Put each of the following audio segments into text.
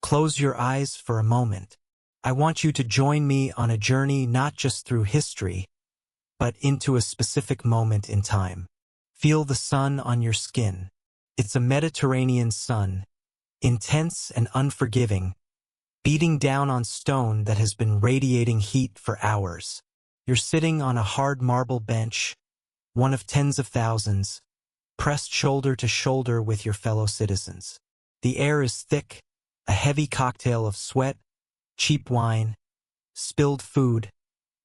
Close your eyes for a moment. I want you to join me on a journey not just through history, but into a specific moment in time. Feel the sun on your skin. It's a Mediterranean sun, intense and unforgiving, beating down on stone that has been radiating heat for hours. You're sitting on a hard marble bench, one of tens of thousands, pressed shoulder to shoulder with your fellow citizens. The air is thick, a heavy cocktail of sweat, cheap wine, spilled food,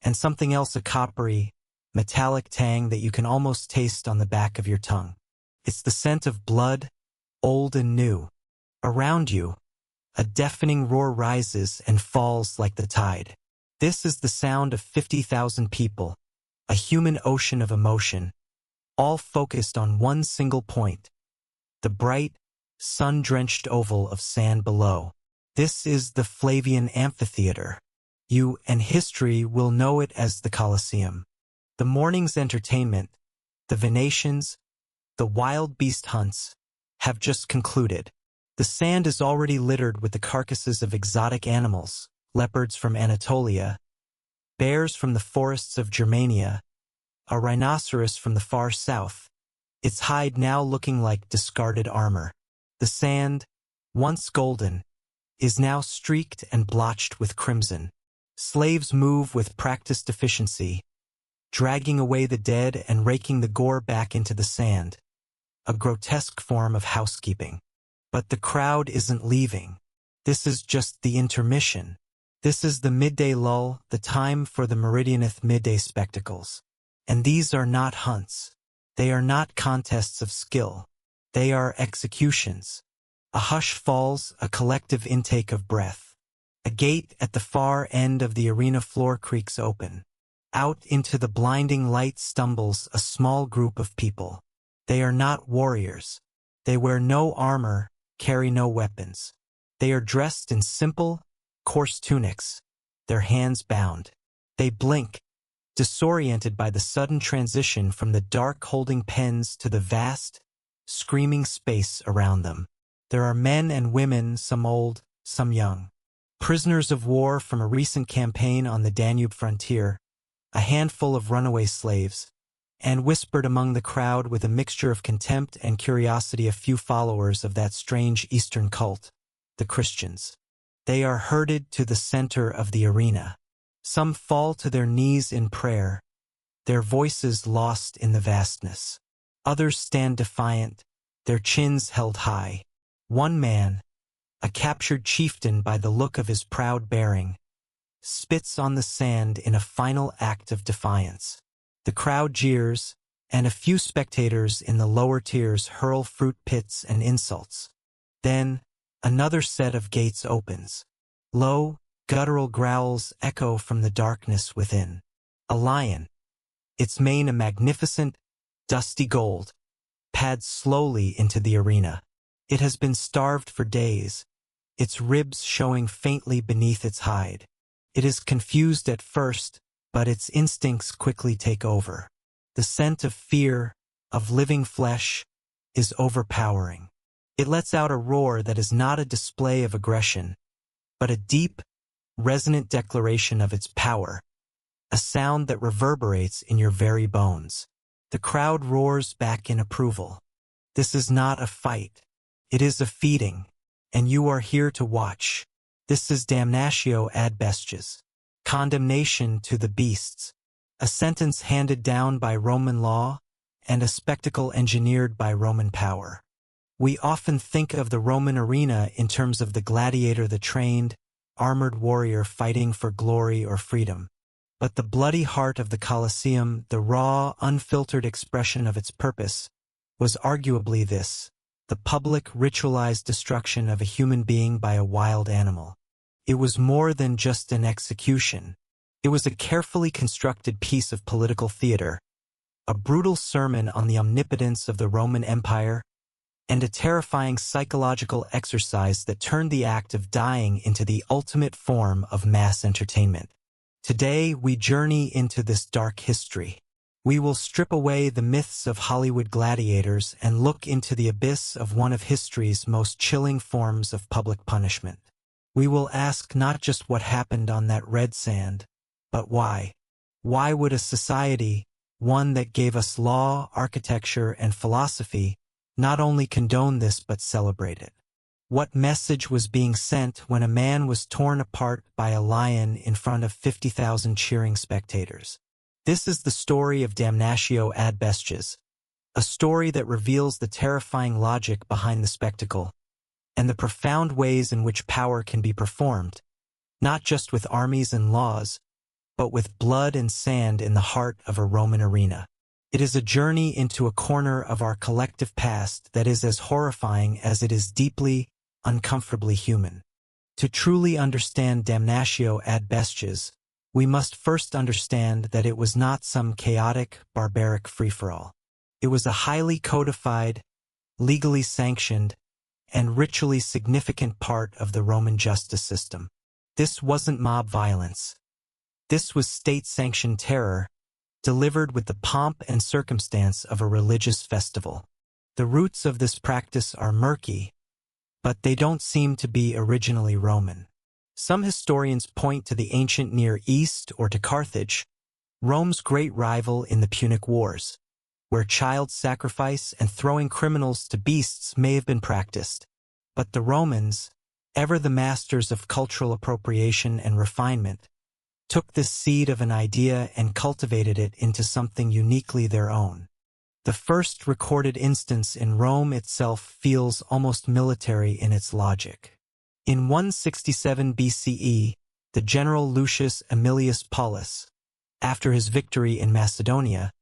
and something else, a coppery, metallic tang that you can almost taste on the back of your tongue. It's the scent of blood, old and new. Around you, a deafening roar rises and falls like the tide. This is the sound of 50,000 people, a human ocean of emotion, all focused on one single point, the bright, sun-drenched oval of sand below. This is the Flavian Amphitheater. You and history will know it as the Colosseum. The morning's entertainment, the Venetians, the wild beast hunts, have just concluded. The sand is already littered with the carcasses of exotic animals, leopards from Anatolia, bears from the forests of Germania, a rhinoceros from the far south, its hide now looking like discarded armor. The sand, once golden, is now streaked and blotched with crimson. Slaves move with practiced efficiency, dragging away the dead and raking the gore back into the sand, a grotesque form of housekeeping. But the crowd isn't leaving. This is just the intermission. This is the midday lull, the time for the Meridianeth midday spectacles. And these are not hunts. They are not contests of skill. They are executions. A hush falls, a collective intake of breath. A gate at the far end of the arena floor creaks open. Out into the blinding light stumbles a small group of people. They are not warriors. They wear no armor, carry no weapons. They are dressed in simple, coarse tunics, their hands bound. They blink, disoriented by the sudden transition from the dark holding pens to the vast, screaming space around them. There are men and women, some old, some young. Prisoners of war from a recent campaign on the Danube frontier, a handful of runaway slaves, and whispered among the crowd with a mixture of contempt and curiosity a few followers of that strange Eastern cult, the Christians. They are herded to the center of the arena. Some fall to their knees in prayer, their voices lost in the vastness. Others stand defiant, their chins held high. One man, a captured chieftain by the look of his proud bearing, spits on the sand in a final act of defiance. The crowd jeers, and a few spectators in the lower tiers hurl fruit pits and insults. Then, another set of gates opens. Low, guttural growls echo from the darkness within. A lion, its mane a magnificent, dusty gold, pads slowly into the arena. It has been starved for days, its ribs showing faintly beneath its hide. It is confused at first, but its instincts quickly take over. The scent of fear, of living flesh, is overpowering. It lets out a roar that is not a display of aggression, but a deep, resonant declaration of its power, a sound that reverberates in your very bones. The crowd roars back in approval. This is not a fight. It is a feeding, and you are here to watch. This is damnatio ad bestias, condemnation to the beasts, a sentence handed down by Roman law and a spectacle engineered by Roman power. We often think of the Roman arena in terms of the gladiator, the trained, armored warrior fighting for glory or freedom. But the bloody heart of the Colosseum, the raw, unfiltered expression of its purpose, was arguably this: the public, ritualized destruction of a human being by a wild animal. It was more than just an execution. It was a carefully constructed piece of political theater, a brutal sermon on the omnipotence of the Roman Empire, and a terrifying psychological exercise that turned the act of dying into the ultimate form of mass entertainment. Today, we journey into this dark history. We will strip away the myths of Hollywood gladiators and look into the abyss of one of history's most chilling forms of public punishment. We will ask not just what happened on that red sand, but why. Why would a society, one that gave us law, architecture, and philosophy, not only condone this but celebrate it? What message was being sent when a man was torn apart by a lion in front of 50,000 cheering spectators? This is the story of Damnatio ad Bestias, a story that reveals the terrifying logic behind the spectacle and the profound ways in which power can be performed, not just with armies and laws, but with blood and sand in the heart of a Roman arena. It is a journey into a corner of our collective past that is as horrifying as it is deeply, uncomfortably human. To truly understand Damnatio ad Bestias, we must first understand that it was not some chaotic, barbaric free-for-all. It was a highly codified, legally sanctioned, and ritually significant part of the Roman justice system. This wasn't mob violence. This was state-sanctioned terror, delivered with the pomp and circumstance of a religious festival. The roots of this practice are murky, but they don't seem to be originally Roman. Some historians point to the ancient Near East or to Carthage, Rome's great rival in the Punic Wars, where child sacrifice and throwing criminals to beasts may have been practiced. But the Romans, ever the masters of cultural appropriation and refinement, took this seed of an idea and cultivated it into something uniquely their own. The first recorded instance in Rome itself feels almost military in its logic. In 167 BCE, the general Lucius Aemilius Paulus, after his victory in Macedonia,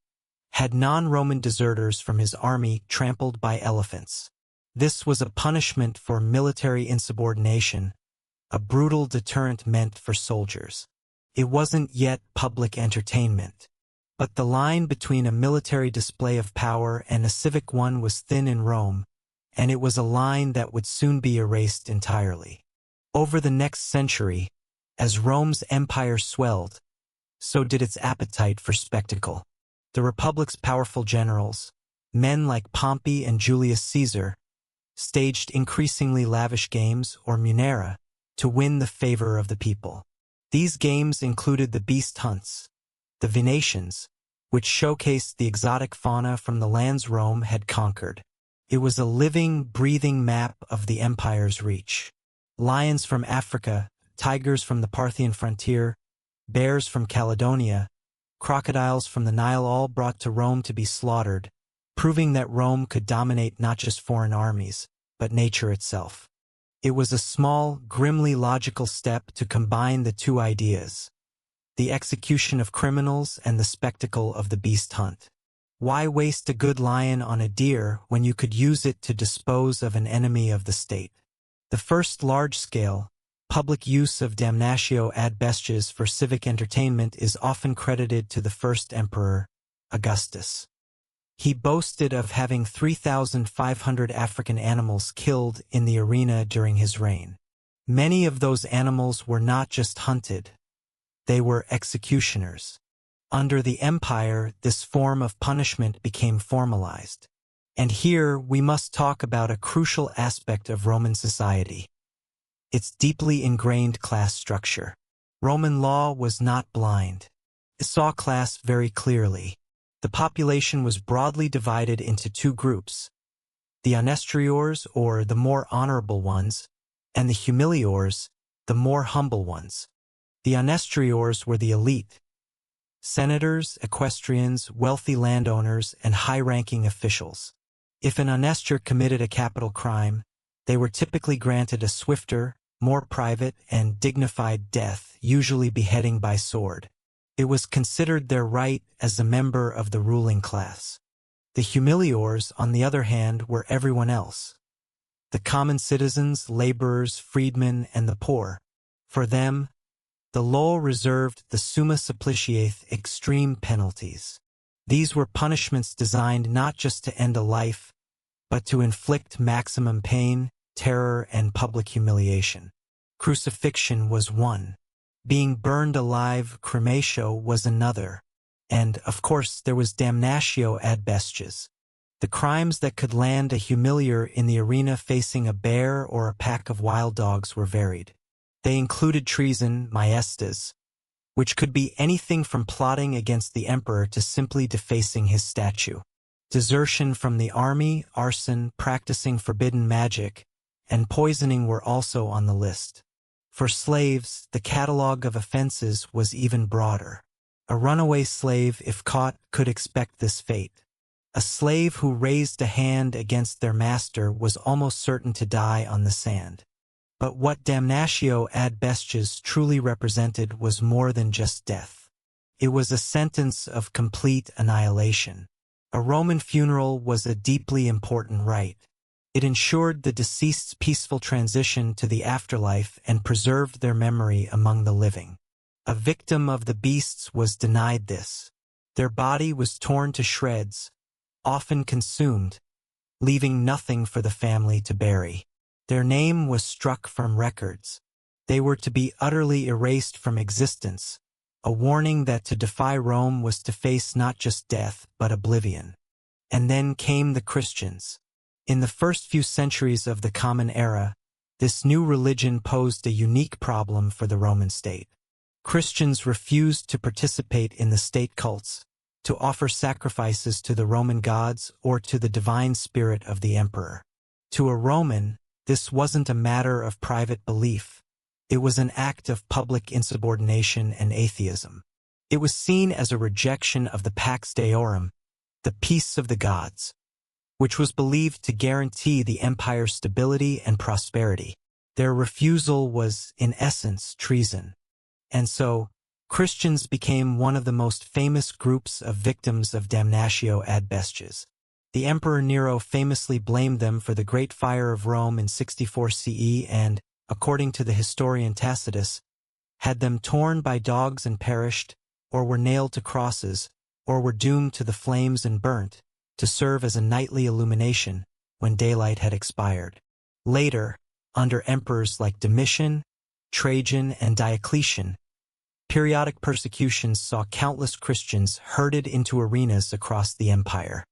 had non-Roman deserters from his army trampled by elephants. This was a punishment for military insubordination, a brutal deterrent meant for soldiers. It wasn't yet public entertainment, but the line between a military display of power and a civic one was thin in Rome, and it was a line that would soon be erased entirely. Over the next century, as Rome's empire swelled, so did its appetite for spectacle. The Republic's powerful generals, men like Pompey and Julius Caesar, staged increasingly lavish games, or munera, to win the favor of the people. These games included the beast hunts, the venations, which showcased the exotic fauna from the lands Rome had conquered. It was a living, breathing map of the empire's reach. Lions from Africa, tigers from the Parthian frontier, bears from Caledonia, crocodiles from the Nile, all brought to Rome to be slaughtered, proving that Rome could dominate not just foreign armies, but nature itself. It was a small, grimly logical step to combine the two ideas, the execution of criminals and the spectacle of the beast hunt. Why waste a good lion on a deer when you could use it to dispose of an enemy of the state? The first large-scale, public use of Damnatio ad Bestias for civic entertainment is often credited to the first emperor, Augustus. He boasted of having 3,500 African animals killed in the arena during his reign. Many of those animals were not just hunted, they were executioners. Under the empire, this form of punishment became formalized. And here we must talk about a crucial aspect of Roman society: its deeply ingrained class structure. Roman law was not blind. It saw class very clearly. The population was broadly divided into two groups: the honestiores, or the more honorable ones, and the humiliores, the more humble ones. The honestiores were the elite: senators, equestrians, wealthy landowners, and high-ranking officials. If an honestior committed a capital crime, they were typically granted a swifter, more private, and dignified death, usually beheading by sword. It was considered their right as a member of the ruling class. The humiliores, on the other hand, were everyone else: the common citizens, laborers, freedmen, and the poor. For them, the law reserved the summa suppliciae, extreme penalties. These were punishments designed not just to end a life, but to inflict maximum pain, terror, and public humiliation. Crucifixion was one. Being burned alive, crematio, was another. And, of course, there was damnatio ad bestias. The crimes that could land a humilior in the arena facing a bear or a pack of wild dogs were varied. They included treason, maiestas, which could be anything from plotting against the emperor to simply defacing his statue. Desertion from the army, arson, practicing forbidden magic, and poisoning were also on the list. For slaves, the catalogue of offenses was even broader. A runaway slave, if caught, could expect this fate. A slave who raised a hand against their master was almost certain to die on the sand. But what damnatio ad bestias truly represented was more than just death. It was a sentence of complete annihilation. A Roman funeral was a deeply important rite. It ensured the deceased's peaceful transition to the afterlife and preserved their memory among the living. A victim of the beasts was denied this. Their body was torn to shreds, often consumed, leaving nothing for the family to bury. Their name was struck from records. They were to be utterly erased from existence, a warning that to defy Rome was to face not just death, but oblivion. And then came the Christians. In the first few centuries of the Common Era, this new religion posed a unique problem for the Roman state. Christians refused to participate in the state cults, to offer sacrifices to the Roman gods or to the divine spirit of the emperor. To a Roman, this wasn't a matter of private belief. It was an act of public insubordination and atheism. It was seen as a rejection of the Pax Deorum, the peace of the gods, which was believed to guarantee the empire's stability and prosperity. Their refusal was, in essence, treason. And so, Christians became one of the most famous groups of victims of damnatio ad bestias. The Emperor Nero famously blamed them for the Great Fire of Rome in 64 CE and, according to the historian Tacitus, had them torn by dogs and perished, or were nailed to crosses, or were doomed to the flames and burnt, to serve as a nightly illumination when daylight had expired. Later, under emperors like Domitian, Trajan, and Diocletian, periodic persecutions saw countless Christians herded into arenas across the empire.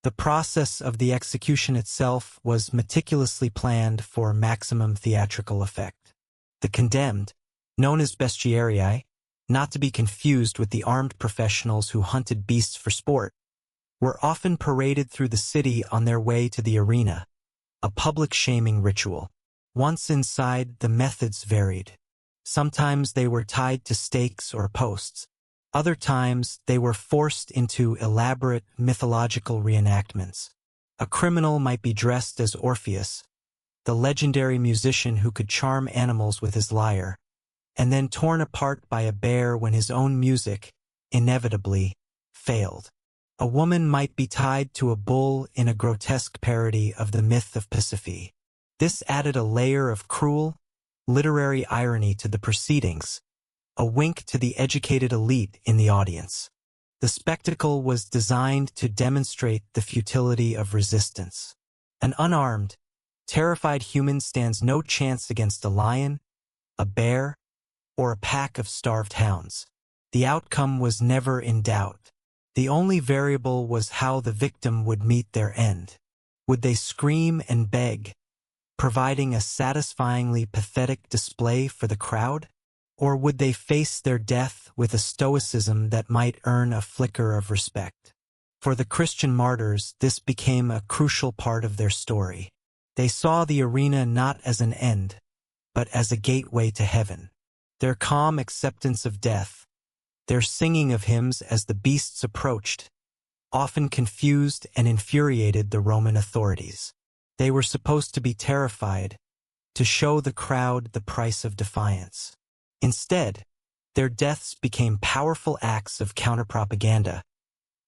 The process of the execution itself was meticulously planned for maximum theatrical effect. The condemned, known as bestiarii, not to be confused with the armed professionals who hunted beasts for sport, were often paraded through the city on their way to the arena, a public shaming ritual. Once inside, the methods varied. Sometimes they were tied to stakes or posts. Other times, they were forced into elaborate mythological reenactments. A criminal might be dressed as Orpheus, the legendary musician who could charm animals with his lyre, and then torn apart by a bear when his own music, inevitably, failed. A woman might be tied to a bull in a grotesque parody of the myth of Pasiphae. This added a layer of cruel, literary irony to the proceedings, a wink to the educated elite in the audience. The spectacle was designed to demonstrate the futility of resistance. An unarmed, terrified human stands no chance against a lion, a bear, or a pack of starved hounds. The outcome was never in doubt. The only variable was how the victim would meet their end. Would they scream and beg, providing a satisfyingly pathetic display for the crowd? Or would they face their death with a stoicism that might earn a flicker of respect? For the Christian martyrs, this became a crucial part of their story. They saw the arena not as an end, but as a gateway to heaven. Their calm acceptance of death, their singing of hymns as the beasts approached, often confused and infuriated the Roman authorities. They were supposed to be terrified, to show the crowd the price of defiance. Instead, their deaths became powerful acts of counter-propaganda,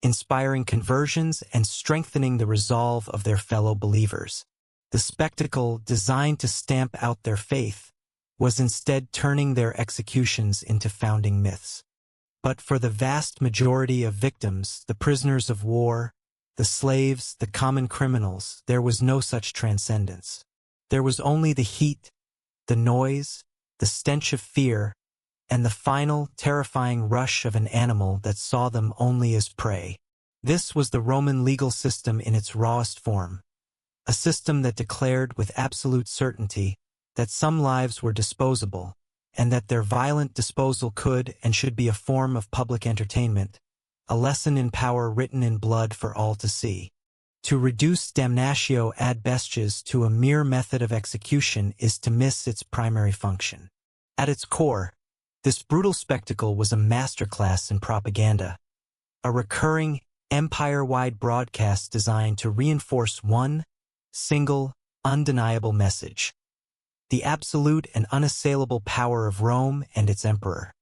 inspiring conversions and strengthening the resolve of their fellow believers. The spectacle, designed to stamp out their faith, was instead turning their executions into founding myths. But for the vast majority of victims, the prisoners of war, the slaves, the common criminals, there was no such transcendence. There was only the heat, the noise, the stench of fear, and the final, terrifying rush of an animal that saw them only as prey. This was the Roman legal system in its rawest form, a system that declared with absolute certainty that some lives were disposable, and that their violent disposal could and should be a form of public entertainment, a lesson in power written in blood for all to see. To reduce damnatio ad bestias to a mere method of execution is to miss its primary function. At its core, this brutal spectacle was a masterclass in propaganda, a recurring, empire-wide broadcast designed to reinforce one single, undeniable message: the absolute and unassailable power of Rome and its emperor.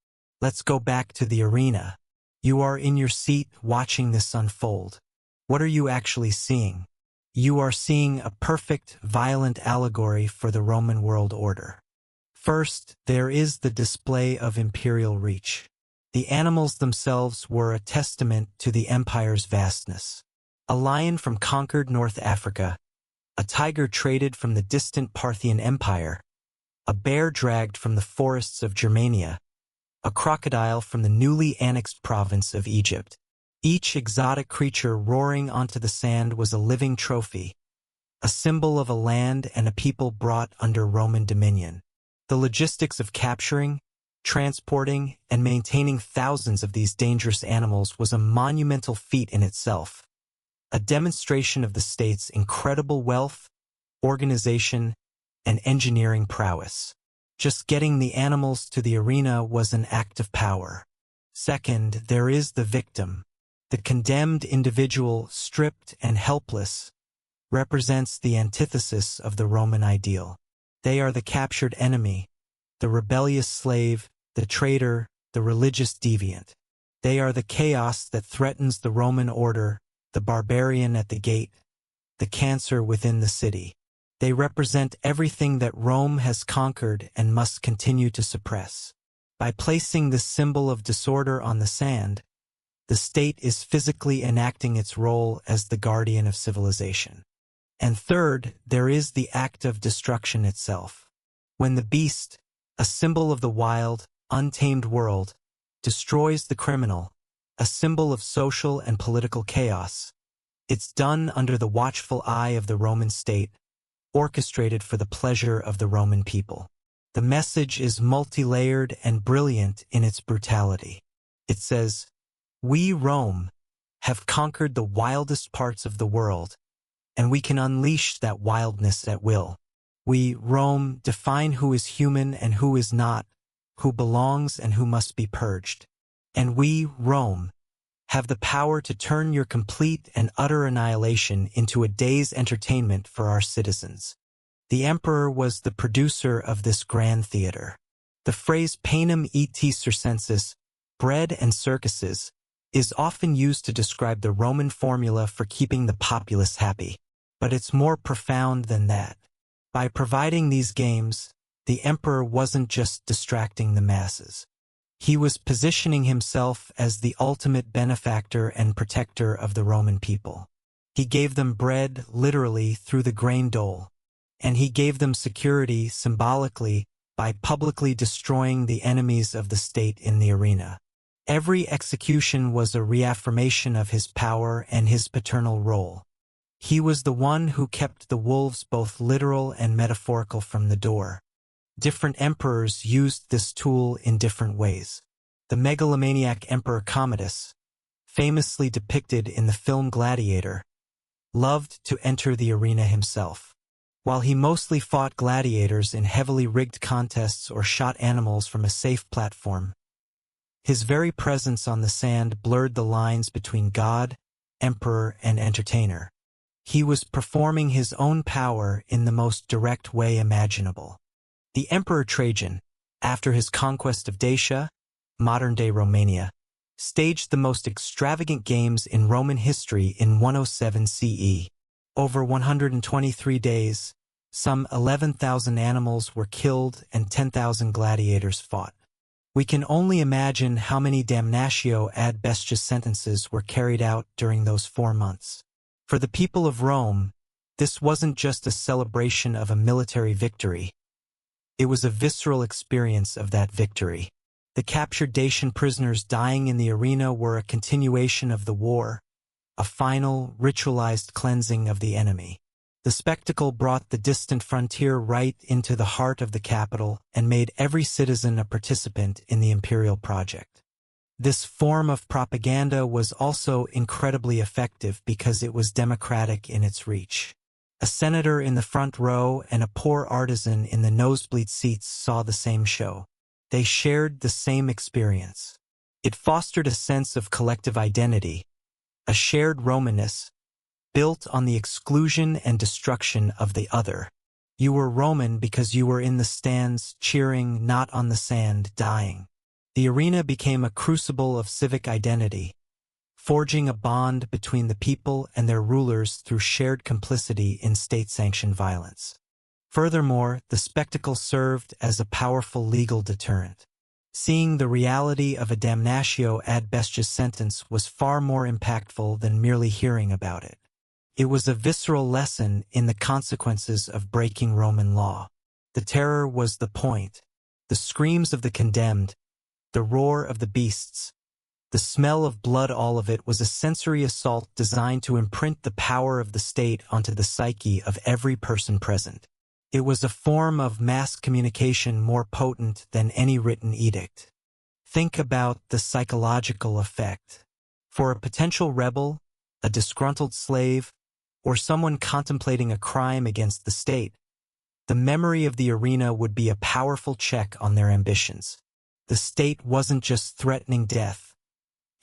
Let's go back to the arena. You are in your seat watching this unfold. What are you actually seeing? You are seeing a perfect, violent allegory for the Roman world order. First, there is the display of imperial reach. The animals themselves were a testament to the empire's vastness. A lion from conquered North Africa, a tiger traded from the distant Parthian Empire, a bear dragged from the forests of Germania, a crocodile from the newly annexed province of Egypt. Each exotic creature roaring onto the sand was a living trophy, a symbol of a land and a people brought under Roman dominion. The logistics of capturing, transporting, and maintaining thousands of these dangerous animals was a monumental feat in itself, a demonstration of the state's incredible wealth, organization, and engineering prowess. Just getting the animals to the arena was an act of power. Second, there is the victim. The condemned individual, stripped and helpless, represents the antithesis of the Roman ideal. They are the captured enemy, the rebellious slave, the traitor, the religious deviant. They are the chaos that threatens the Roman order, the barbarian at the gate, the cancer within the city. They represent everything that Rome has conquered and must continue to suppress. By placing this symbol of disorder on the sand, the state is physically enacting its role as the guardian of civilization. And third, there is the act of destruction itself. When the beast, a symbol of the wild, untamed world, destroys the criminal, a symbol of social and political chaos, it's done under the watchful eye of the Roman state, orchestrated for the pleasure of the Roman people. The message is multi-layered and brilliant in its brutality. It says, "We, Rome, have conquered the wildest parts of the world, and we can unleash that wildness at will. We, Rome, define who is human and who is not, who belongs and who must be purged. And we, Rome, have the power to turn your complete and utter annihilation into a day's entertainment for our citizens." The emperor was the producer of this grand theater. The phrase panem et circenses, bread and circuses, is often used to describe the Roman formula for keeping the populace happy. But it's more profound than that. By providing these games, the emperor wasn't just distracting the masses. He was positioning himself as the ultimate benefactor and protector of the Roman people. He gave them bread, literally, through the grain dole, and he gave them security, symbolically, by publicly destroying the enemies of the state in the arena. Every execution was a reaffirmation of his power and his paternal role. He was the one who kept the wolves both literal and metaphorical from the door. Different emperors used this tool in different ways. The megalomaniac Emperor Commodus, famously depicted in the film Gladiator, loved to enter the arena himself. While he mostly fought gladiators in heavily rigged contests or shot animals from a safe platform, his very presence on the sand blurred the lines between god, emperor, and entertainer. He was performing his own power in the most direct way imaginable. The Emperor Trajan, after his conquest of Dacia, modern-day Romania, staged the most extravagant games in Roman history in 107 CE. Over 123 days, some 11,000 animals were killed and 10,000 gladiators fought. We can only imagine how many damnatio ad bestias sentences were carried out during those 4 months. For the people of Rome, this wasn't just a celebration of a military victory. It was a visceral experience of that victory. The captured Dacian prisoners dying in the arena were a continuation of the war, a final, ritualized cleansing of the enemy. The spectacle brought the distant frontier right into the heart of the capital and made every citizen a participant in the imperial project. This form of propaganda was also incredibly effective because it was democratic in its reach. A senator in the front row and a poor artisan in the nosebleed seats saw the same show. They shared the same experience. It fostered a sense of collective identity, a shared Romanness, built on the exclusion and destruction of the other. You were Roman because you were in the stands cheering, not on the sand dying. The arena became a crucible of civic identity, forging a bond between the people and their rulers through shared complicity in state-sanctioned violence. Furthermore, the spectacle served as a powerful legal deterrent. Seeing the reality of a damnatio ad bestias sentence was far more impactful than merely hearing about it. It was a visceral lesson in the consequences of breaking Roman law. The terror was the point. The screams of the condemned, the roar of the beasts, the smell of blood, all of it was a sensory assault designed to imprint the power of the state onto the psyche of every person present. It was a form of mass communication more potent than any written edict. Think about the psychological effect. For a potential rebel, a disgruntled slave, or someone contemplating a crime against the state, the memory of the arena would be a powerful check on their ambitions. The state wasn't just threatening death.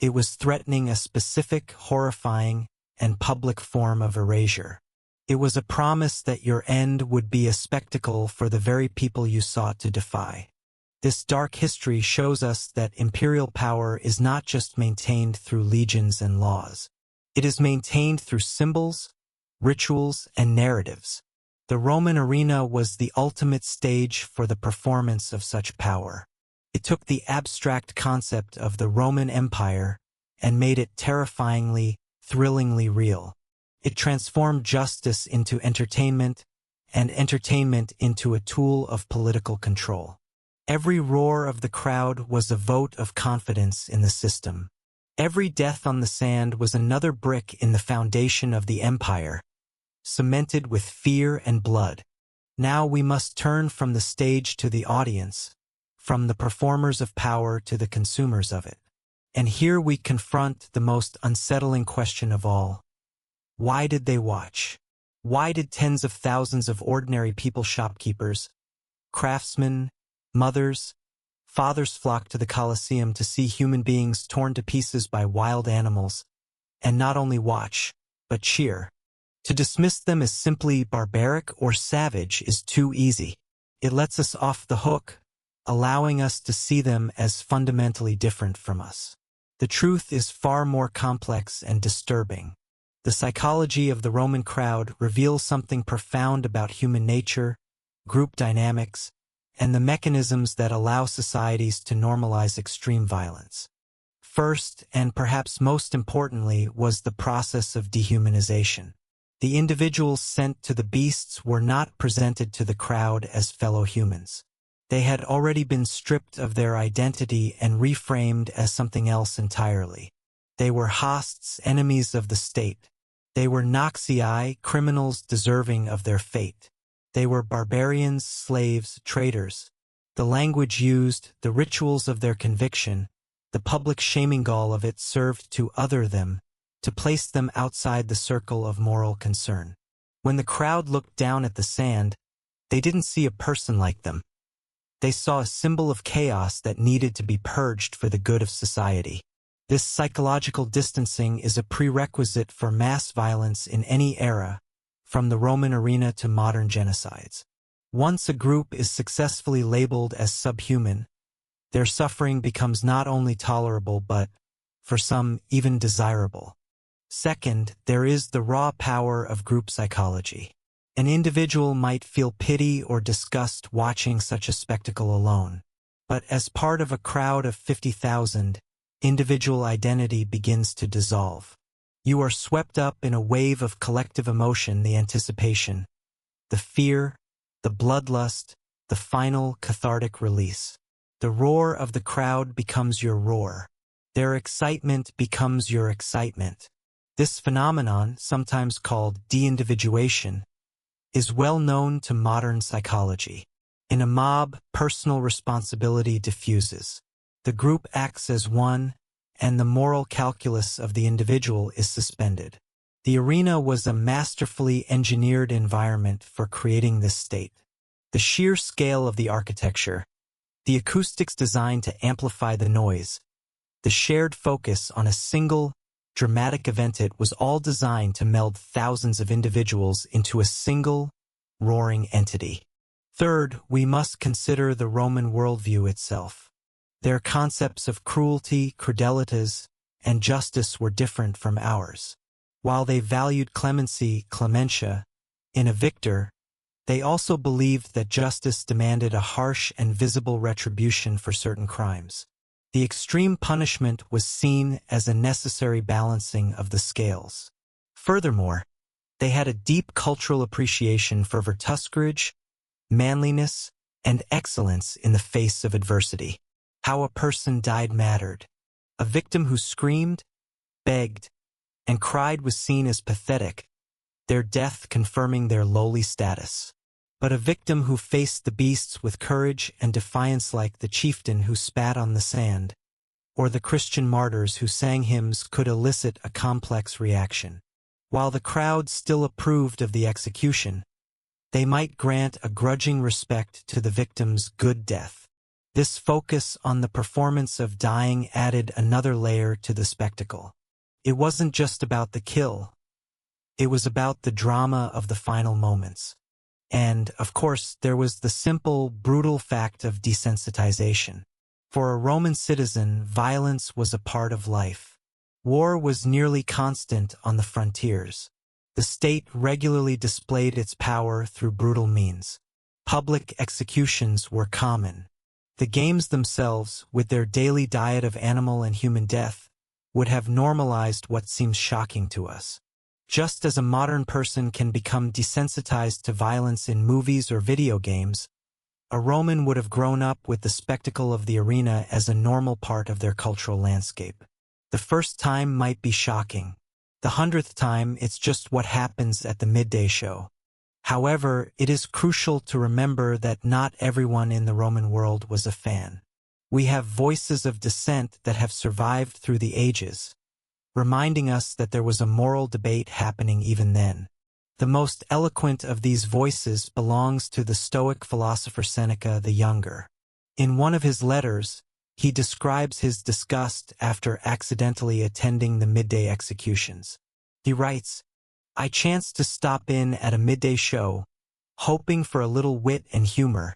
It was threatening a specific, horrifying, and public form of erasure. It was a promise that your end would be a spectacle for the very people you sought to defy. This dark history shows us that imperial power is not just maintained through legions and laws. It is maintained through symbols, rituals, and narratives. The Roman arena was the ultimate stage for the performance of such power. It took the abstract concept of the Roman Empire and made it terrifyingly, thrillingly real. It transformed justice into entertainment, and entertainment into a tool of political control. Every roar of the crowd was a vote of confidence in the system. Every death on the sand was another brick in the foundation of the empire, cemented with fear and blood. Now we must turn from the stage to the audience, from the performers of power to the consumers of it. And here we confront the most unsettling question of all. Why did they watch? Why did tens of thousands of ordinary people, shopkeepers, craftsmen, mothers, fathers flock to the Colosseum to see human beings torn to pieces by wild animals, and not only watch, but cheer? To dismiss them as simply barbaric or savage is too easy. It lets us off the hook, allowing us to see them as fundamentally different from us. The truth is far more complex and disturbing. The psychology of the Roman crowd reveals something profound about human nature, group dynamics, and the mechanisms that allow societies to normalize extreme violence. First, and perhaps most importantly, was the process of dehumanization. The individuals sent to the beasts were not presented to the crowd as fellow humans. They had already been stripped of their identity and reframed as something else entirely. They were hosts, enemies of the state. They were Noxii, criminals deserving of their fate. They were barbarians, slaves, traitors. The language used, the rituals of their conviction, the public shaming gall of it served to other them, to place them outside the circle of moral concern. When the crowd looked down at the sand, they didn't see a person like them. They saw a symbol of chaos that needed to be purged for the good of society. This psychological distancing is a prerequisite for mass violence in any era, from the Roman arena to modern genocides. Once a group is successfully labeled as subhuman, their suffering becomes not only tolerable but, for some, even desirable. Second, there is the raw power of group psychology. An individual might feel pity or disgust watching such a spectacle alone. But as part of a crowd of 50,000, individual identity begins to dissolve. You are swept up in a wave of collective emotion, the anticipation, the fear, the bloodlust, the final cathartic release. The roar of the crowd becomes your roar. Their excitement becomes your excitement. This phenomenon, sometimes called de-individuation, is well known to modern psychology. In a mob, personal responsibility diffuses. The group acts as one, and the moral calculus of the individual is suspended. The arena was a masterfully engineered environment for creating this state. The sheer scale of the architecture, the acoustics designed to amplify the noise, the shared focus on a single, dramatic event, it was all designed to meld thousands of individuals into a single, roaring entity. Third, we must consider the Roman worldview itself. Their concepts of cruelty, crudelitas, and justice were different from ours. While they valued clemency, clementia, in a victor, they also believed that justice demanded a harsh and visible retribution for certain crimes. The extreme punishment was seen as a necessary balancing of the scales. Furthermore, they had a deep cultural appreciation for virtus courage, manliness, and excellence in the face of adversity. How a person died mattered. A victim who screamed, begged, and cried was seen as pathetic, their death confirming their lowly status. But a victim who faced the beasts with courage and defiance, like the chieftain who spat on the sand, or the Christian martyrs who sang hymns, could elicit a complex reaction. While the crowd still approved of the execution, they might grant a grudging respect to the victim's good death. This focus on the performance of dying added another layer to the spectacle. It wasn't just about the kill. It was about the drama of the final moments. And, of course, there was the simple, brutal fact of desensitization. For a Roman citizen, violence was a part of life. War was nearly constant on the frontiers. The state regularly displayed its power through brutal means. Public executions were common. The games themselves, with their daily diet of animal and human death, would have normalized what seems shocking to us. Just as a modern person can become desensitized to violence in movies or video games, a Roman would have grown up with the spectacle of the arena as a normal part of their cultural landscape. The first time might be shocking. The 100th time, it's just what happens at the midday show. However, it is crucial to remember that not everyone in the Roman world was a fan. We have voices of dissent that have survived through the ages, reminding us that there was a moral debate happening even then. The most eloquent of these voices belongs to the Stoic philosopher Seneca the Younger. In one of his letters, he describes his disgust after accidentally attending the midday executions. He writes, "I chanced to stop in at a midday show, hoping for a little wit and humor,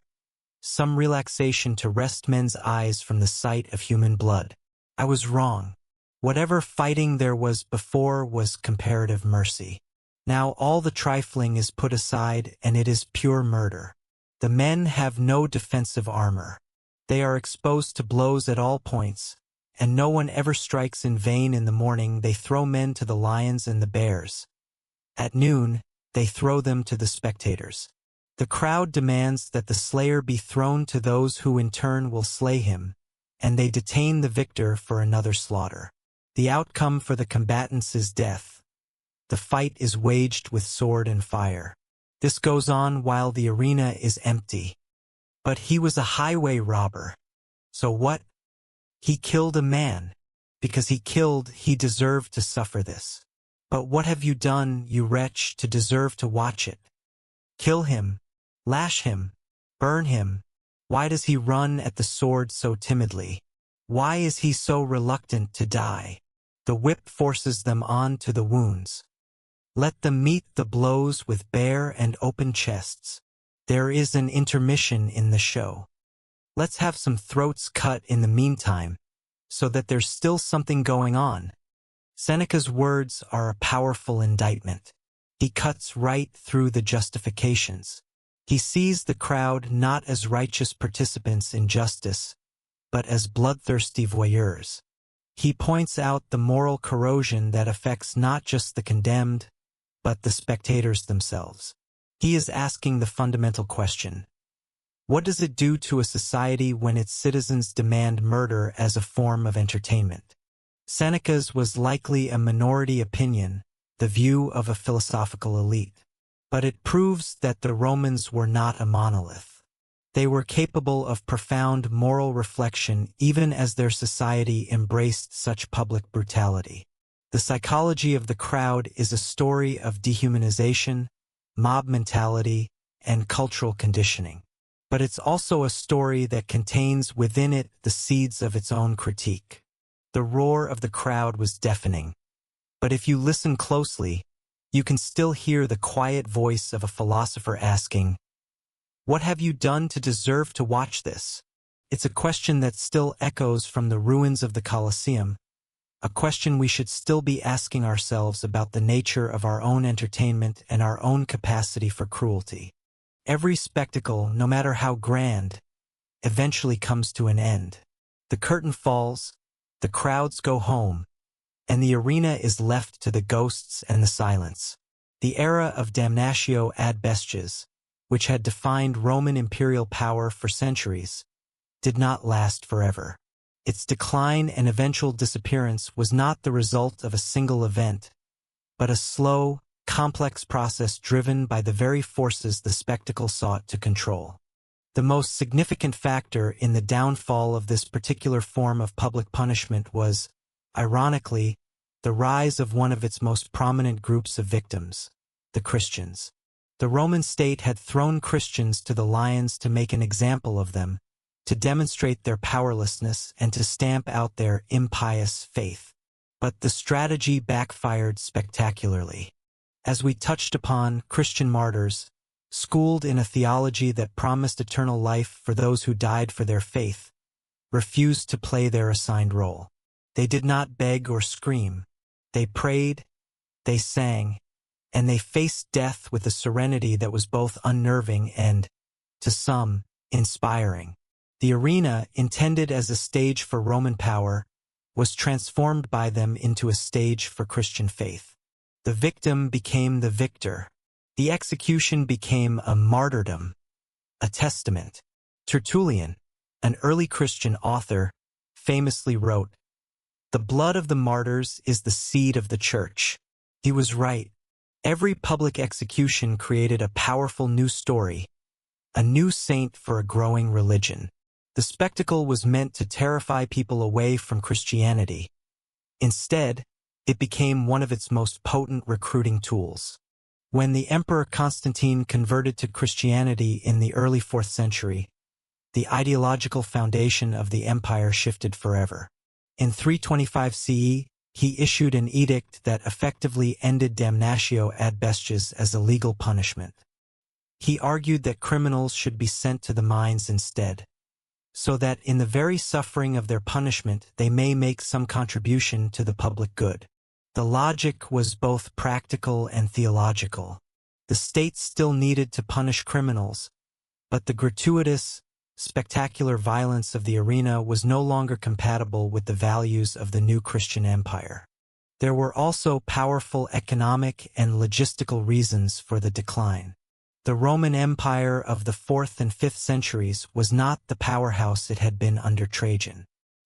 some relaxation to rest men's eyes from the sight of human blood. I was wrong. Whatever fighting there was before was comparative mercy. Now all the trifling is put aside and it is pure murder. The men have no defensive armor. They are exposed to blows at all points, and no one ever strikes in vain. In the morning they throw men to the lions and the bears. At noon, they throw them to the spectators. The crowd demands that the slayer be thrown to those who in turn will slay him, and they detain the victor for another slaughter. The outcome for the combatants is death. The fight is waged with sword and fire. This goes on while the arena is empty. But he was a highway robber. So what? He killed a man. Because he killed, he deserved to suffer this. But what have you done, you wretch, to deserve to watch it? Kill him. Lash him. Burn him. Why does he run at the sword so timidly? Why is he so reluctant to die? The whip forces them on to the wounds. Let them meet the blows with bare and open chests. There is an intermission in the show. Let's have some throats cut in the meantime, so that there's still something going on." Seneca's words are a powerful indictment. He cuts right through the justifications. He sees the crowd not as righteous participants in justice, but as bloodthirsty voyeurs. He points out the moral corrosion that affects not just the condemned, but the spectators themselves. He is asking the fundamental question: what does it do to a society when its citizens demand murder as a form of entertainment? Seneca's was likely a minority opinion, the view of a philosophical elite. But it proves that the Romans were not a monolith. They were capable of profound moral reflection even as their society embraced such public brutality. The psychology of the crowd is a story of dehumanization, mob mentality, and cultural conditioning. But it's also a story that contains within it the seeds of its own critique. The roar of the crowd was deafening. But if you listen closely, you can still hear the quiet voice of a philosopher asking, "What have you done to deserve to watch this?" It's a question that still echoes from the ruins of the Colosseum, a question we should still be asking ourselves about the nature of our own entertainment and our own capacity for cruelty. Every spectacle, no matter how grand, eventually comes to an end. The curtain falls, the crowds go home, and the arena is left to the ghosts and the silence. The era of damnatio ad bestias, which had defined Roman imperial power for centuries, did not last forever. Its decline and eventual disappearance was not the result of a single event, but a slow, complex process driven by the very forces the spectacle sought to control. The most significant factor in the downfall of this particular form of public punishment was, ironically, the rise of one of its most prominent groups of victims, the Christians. The Roman state had thrown Christians to the lions to make an example of them, to demonstrate their powerlessness and to stamp out their impious faith. But the strategy backfired spectacularly. As we touched upon, Christian martyrs, schooled in a theology that promised eternal life for those who died for their faith, refused to play their assigned role. They did not beg or scream. They prayed, they sang, and they faced death with a serenity that was both unnerving and, to some, inspiring. The arena, intended as a stage for Roman power, was transformed by them into a stage for Christian faith. The victim became the victor. The execution became a martyrdom, a testament. Tertullian, an early Christian author, famously wrote, "The blood of the martyrs is the seed of the church." He was right. Every public execution created a powerful new story, a new saint for a growing religion. The spectacle was meant to terrify people away from Christianity. Instead, it became one of its most potent recruiting tools. When the Emperor Constantine converted to Christianity in the early 4th century, the ideological foundation of the empire shifted forever. In 325 CE, he issued an edict that effectively ended damnatio ad bestias as a legal punishment. He argued that criminals should be sent to the mines instead, so that in the very suffering of their punishment they may make some contribution to the public good. The logic was both practical and theological. The state still needed to punish criminals, but the gratuitous, spectacular violence of the arena was no longer compatible with the values of the new Christian empire. There were also powerful economic and logistical reasons for the decline. The Roman Empire of the 4th and 5th centuries was not the powerhouse it had been under Trajan.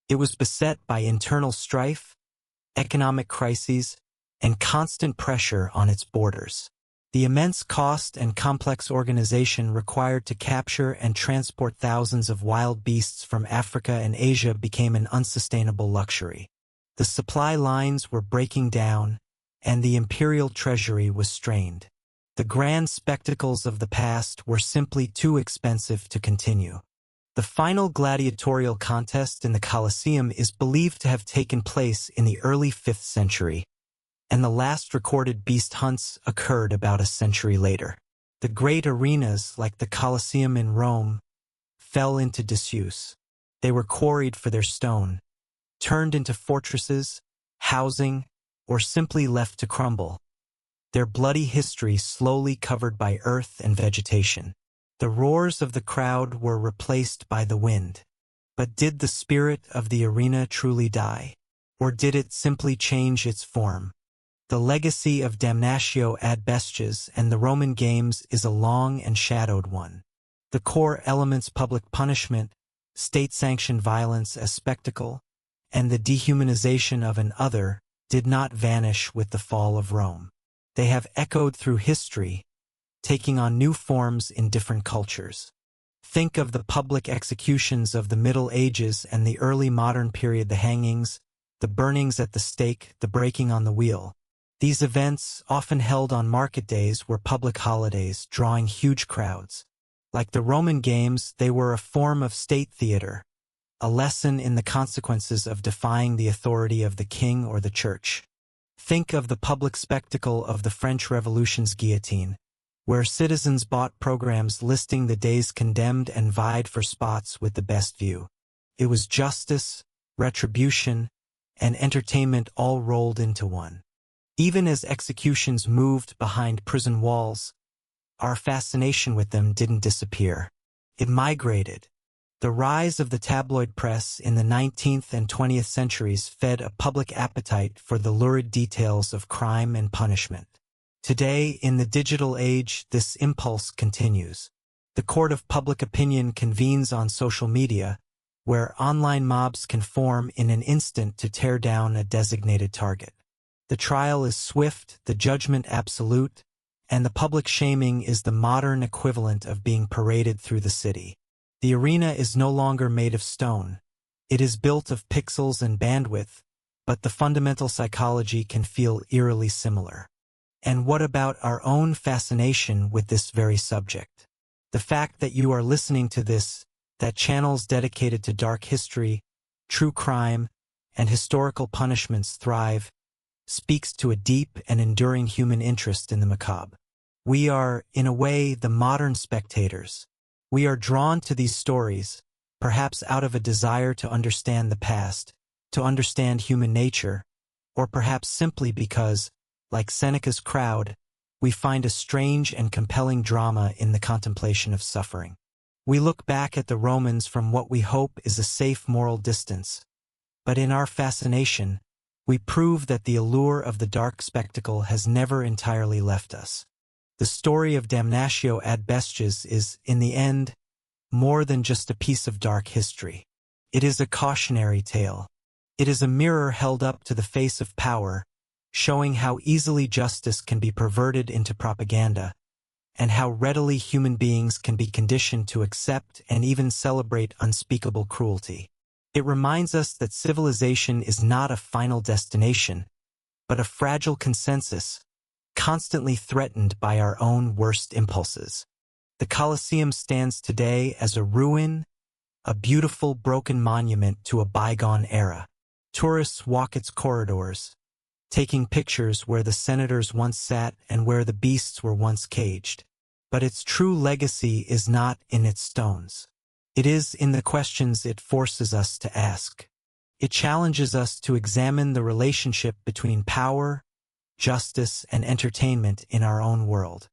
It was beset by internal strife, economic crises, and constant pressure on its borders. The immense cost and complex organization required to capture and transport thousands of wild beasts from Africa and Asia became an unsustainable luxury. The supply lines were breaking down, and the imperial treasury was strained. The grand spectacles of the past were simply too expensive to continue. The final gladiatorial contest in the Colosseum is believed to have taken place in the early 5th century, and the last recorded beast hunts occurred about a century later. The great arenas, like the Colosseum in Rome, fell into disuse. They were quarried for their stone, turned into fortresses, housing, or simply left to crumble, their bloody history slowly covered by earth and vegetation. The roars of the crowd were replaced by the wind. But did the spirit of the arena truly die? Or did it simply change its form? The legacy of damnatio ad bestias and the Roman games is a long and shadowed one. The core elements, public punishment, state-sanctioned violence as spectacle, and the dehumanization of an other, did not vanish with the fall of Rome. They have echoed through history, taking on new forms in different cultures. Think of the public executions of the Middle Ages and the early modern period, the hangings, the burnings at the stake, the breaking on the wheel. These events, often held on market days, were public holidays, drawing huge crowds. Like the Roman Games, they were a form of state theater, a lesson in the consequences of defying the authority of the king or the church. Think of the public spectacle of the French Revolution's guillotine, where citizens bought programs listing the days condemned and vied for spots with the best view. It was justice, retribution, and entertainment all rolled into one. Even as executions moved behind prison walls, our fascination with them didn't disappear. It migrated. The rise of the tabloid press in the 19th and 20th centuries fed a public appetite for the lurid details of crime and punishment. Today, in the digital age, this impulse continues. The court of public opinion convenes on social media, where online mobs can form in an instant to tear down a designated target. The trial is swift, the judgment absolute, and the public shaming is the modern equivalent of being paraded through the city. The arena is no longer made of stone. It is built of pixels and bandwidth, but the fundamental psychology can feel eerily similar. And what about our own fascination with this very subject? The fact that you are listening to this, that channels dedicated to dark history, true crime, and historical punishments thrive, speaks to a deep and enduring human interest in the macabre. We are, in a way, the modern spectators. We are drawn to these stories, perhaps out of a desire to understand the past, to understand human nature, or perhaps simply because, like Seneca's crowd, we find a strange and compelling drama in the contemplation of suffering. We look back at the Romans from what we hope is a safe moral distance, but in our fascination, we prove that the allure of the dark spectacle has never entirely left us. The story of Damnatio ad Bestias is, in the end, more than just a piece of dark history. It is a cautionary tale. It is a mirror held up to the face of power, showing how easily justice can be perverted into propaganda, and how readily human beings can be conditioned to accept and even celebrate unspeakable cruelty. It reminds us that civilization is not a final destination, but a fragile consensus, constantly threatened by our own worst impulses. The Colosseum stands today as a ruin, a beautiful broken monument to a bygone era. Tourists walk its corridors, taking pictures where the senators once sat and where the beasts were once caged. But its true legacy is not in its stones. It is in the questions it forces us to ask. It challenges us to examine the relationship between power, justice, and entertainment in our own world.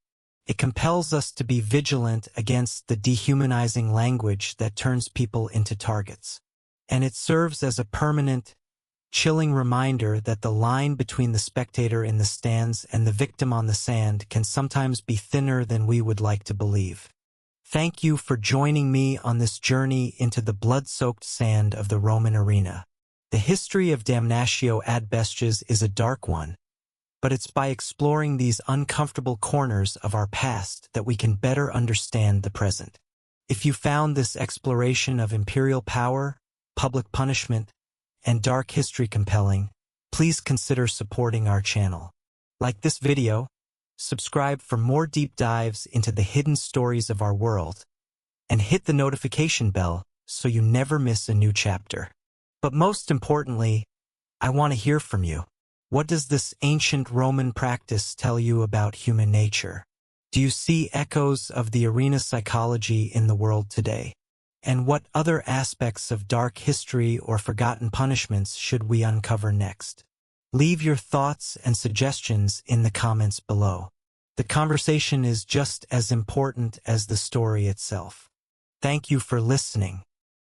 It compels us to be vigilant against the dehumanizing language that turns people into targets. And it serves as a permanent, chilling reminder that the line between the spectator in the stands and the victim on the sand can sometimes be thinner than we would like to believe. Thank you for joining me on this journey into the blood-soaked sand of the Roman arena. The history of Damnatio ad Bestias is a dark one, but it's by exploring these uncomfortable corners of our past that we can better understand the present. If you found this exploration of imperial power, public punishment, and dark history compelling, please consider supporting our channel. Like this video, subscribe for more deep dives into the hidden stories of our world, and hit the notification bell so you never miss a new chapter. But most importantly, I want to hear from you. What does this ancient Roman practice tell you about human nature? Do you see echoes of the arena psychology in the world today? And what other aspects of dark history or forgotten punishments should we uncover next? Leave your thoughts and suggestions in the comments below. The conversation is just as important as the story itself. Thank you for listening.